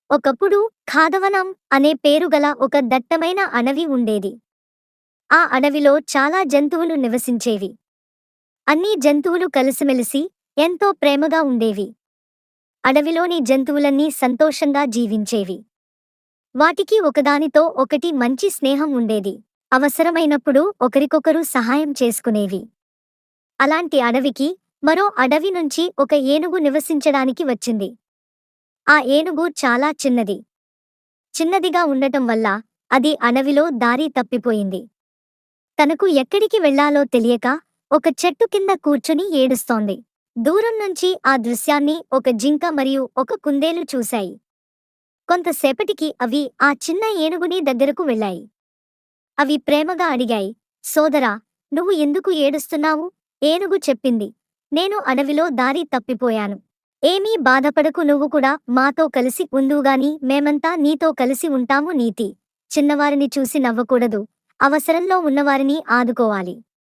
ఒకప్పుడు ఖాదవనం అనే పేరుగల ఒక దట్టమైన అడవి ఉండేది. ఆ అడవిలో చాలా జంతువులు నివసించేవి. అన్ని జంతువులు కలిసిమెలిసి ఎంతో ప్రేమగా ఉండేవి. అడవిలోని జంతువులన్నీ సంతోషంగా జీవించేవి. వాటికి ఒకదానితో ఒకటి మంచి స్నేహం ఉండేది. అవసరమైనప్పుడు ఒకరికొకరు సహాయం చేసుకునేవి. అలాంటి అడవికి మరో అడవి నుంచి ఒక ఏనుగు నివసించడానికి వచ్చింది. ఆ ఏనుగు చాలా చిన్నది. చిన్నదిగా ఉండటం వల్ల అది అడవిలో దారి తప్పిపోయింది. తనకు ఎక్కడికి వెళ్ళాలో తెలియక ఒక చెట్టు కింద కూర్చుని ఏడుస్తోంది. దూరం నుంచి ఆ దృశ్యాన్ని ఒక జింక మరియు ఒక కుందేలు చూశాయి. కొంతసేపటికి అవి ఆ చిన్న ఏనుగుని దగ్గరకు వెళ్ళాయి. అవి ప్రేమగా అడిగాయి, సోదరా, నువ్వు ఎందుకు ఏడుస్తున్నావు? ఏనుగు చెప్పింది, నేను అడవిలో దారి తప్పిపోయాను. ఏమీ బాధపడకు, నువ్వు కూడా మాతో కలిసి ఉందువుగాని మేమంతా నీతో కలిసి ఉంటాము. నీతి: చిన్నవారిని చూసి నవ్వకూడదు, అవసరంలో ఉన్నవారిని ఆదుకోవాలి.